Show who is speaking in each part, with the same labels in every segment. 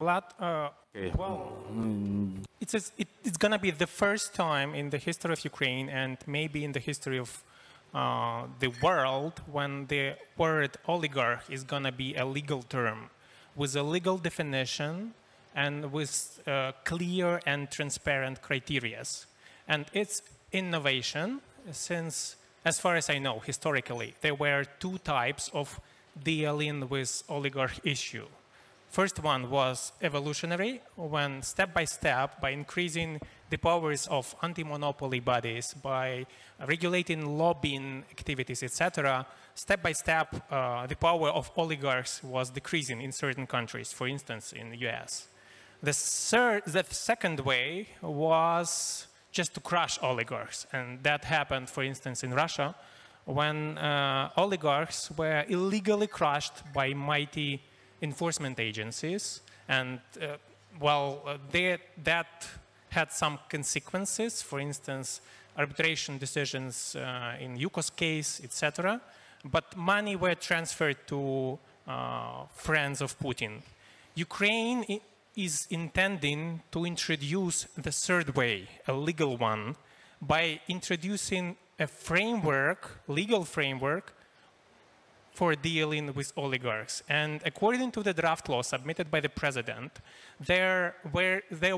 Speaker 1: Well, it's going to be the first time in the history of Ukraine and maybe in the history of the world when the word oligarch is going to be a legal term with a legal definition and with clear and transparent criteria. And it's innovation since, as far as I know, historically, there were two types of dealing with oligarch issue. First one was evolutionary, when step by step, by increasing the powers of anti-monopoly bodies, by regulating lobbying activities, etc., step by step, the power of oligarchs was decreasing in certain countries, for instance, in the US. The second way was just to crush oligarchs, and that happened, for instance, in Russia, when oligarchs were illegally crushed by mighty enforcement agencies, and that had some consequences. For instance, arbitration decisions in Yuko's case, etc. But money were transferred to friends of Putin. Ukraine is intending to introduce the third way, a legal one, by introducing a framework, legal framework, for dealing with oligarchs. And according to the draft law submitted by the president, there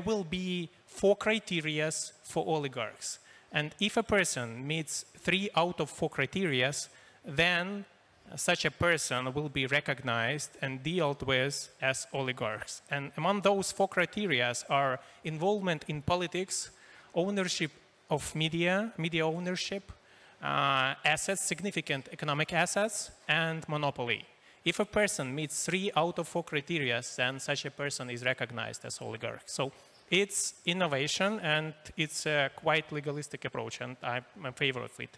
Speaker 1: will be 4 criteria for oligarchs. And if a person meets 3 out of 4 criteria, then such a person will be recognized and dealt with as oligarchs. And among those 4 criteria are involvement in politics, ownership of media ownership, assets, significant economic assets, and monopoly. If a person meets 3 out of 4 criteria, then such a person is recognized as oligarch. So it's innovation, and it's a quite legalistic approach, and I'm in favor of it.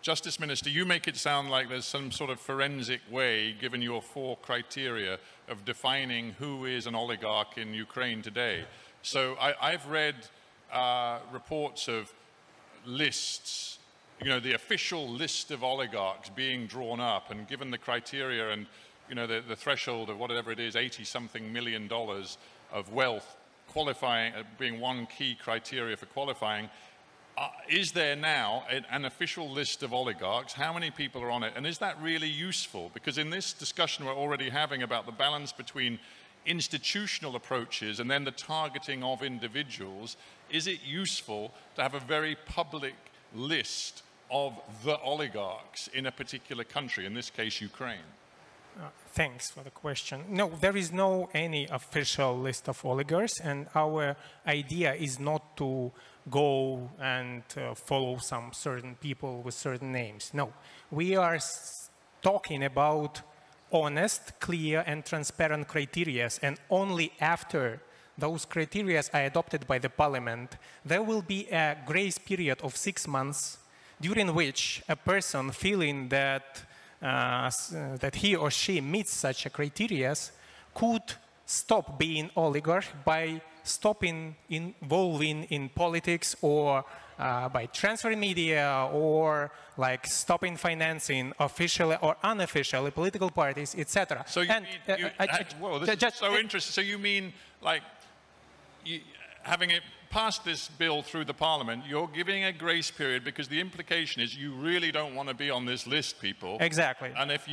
Speaker 2: Justice Minister, you make it sound like there's some sort of forensic way, given your 4 criteria, of defining who is an oligarch in Ukraine today. So I've read reports of lists, the official list of oligarchs being drawn up, and given the criteria and the threshold of whatever it is, $80-something million of wealth, qualifying being one key criteria for qualifying. Is there now an official list of oligarchs? How many people are on it? And is that really useful? Because in this discussion we're already having about the balance between institutional approaches and then the targeting of individuals, is it useful to have a very public list of the oligarchs in a particular country, in this case Ukraine?
Speaker 1: Thanks for the question. No, there is no any official list of oligarchs, and our idea is not to go and follow some certain people with certain names. No, we are talking about honest, clear, and transparent criteria, and only after those criteria are adopted by the parliament, there will be a grace period of 6 months during which a person feeling that that he or she meets such a criteria could stop being oligarch by stopping involving in politics, or by transferring media, or like stopping financing officially or unofficially political parties, etc.
Speaker 2: So this is so interesting. So you mean, like, having it passed this bill through the parliament, you're giving a grace period because the implication is you really don't want to be on this list, people.
Speaker 1: Exactly.
Speaker 2: And if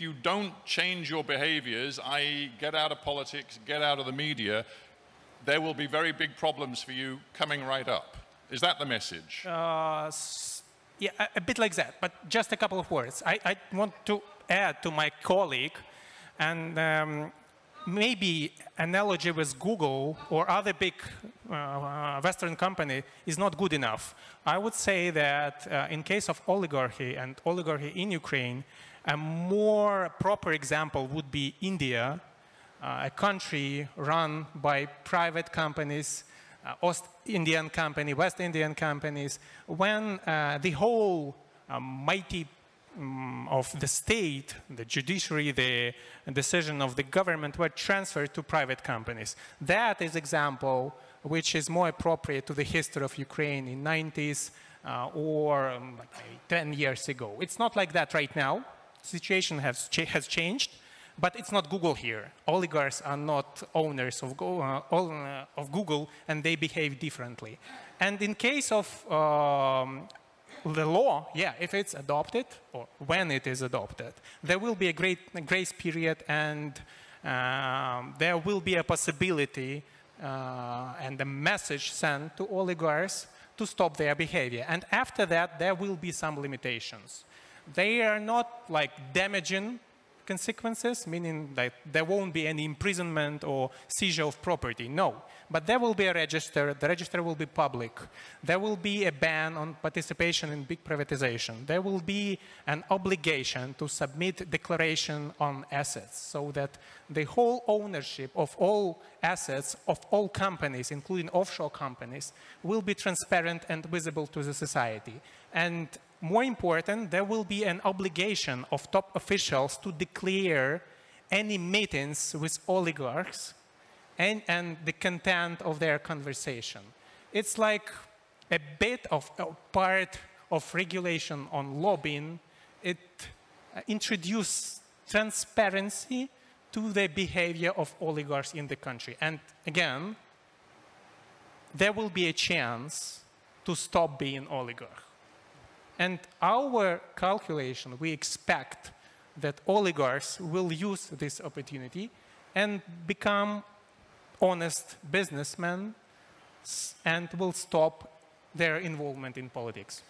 Speaker 2: you don't change your behaviors, i.e. get out of politics, get out of the media, there will be very big problems for you coming right up. Is that the message?
Speaker 1: Yeah, a bit like that, but just a couple of words. I want to add to my colleague, and maybe analogy with Google or other big Western company is not good enough. I would say that in case of oligarchy and oligarchy in Ukraine, a more proper example would be India, a country run by private companies, Ost-Indian company, West Indian companies, when the whole mighty of the state, the judiciary, the decision of the government were transferred to private companies. That is example which is more appropriate to the history of Ukraine in 90s or like 10 years ago. It's not like that right now. The situation has changed. But it's not Google here. Oligarchs are not owners of Google, and they behave differently. And in case of the law, yeah, if it's adopted, or when it is adopted, there will be a grace period, and there will be a possibility and a message sent to oligarchs to stop their behavior. And after that, there will be some limitations. They are not like damaging consequences, meaning that there won't be any imprisonment or seizure of property, no. But there will be a register, the register will be public. There will be a ban on participation in big privatization. There will be an obligation to submit declaration on assets so that the whole ownership of all assets of all companies, including offshore companies, will be transparent and visible to the society. And more important, there will be an obligation of top officials to declare any meetings with oligarchs and the content of their conversation. It's like a bit of a part of regulation on lobbying. It introduces transparency to the behavior of oligarchs in the country. And again, there will be a chance to stop being oligarch. And our calculation, we expect that oligarchs will use this opportunity and become honest businessmen and will stop their involvement in politics.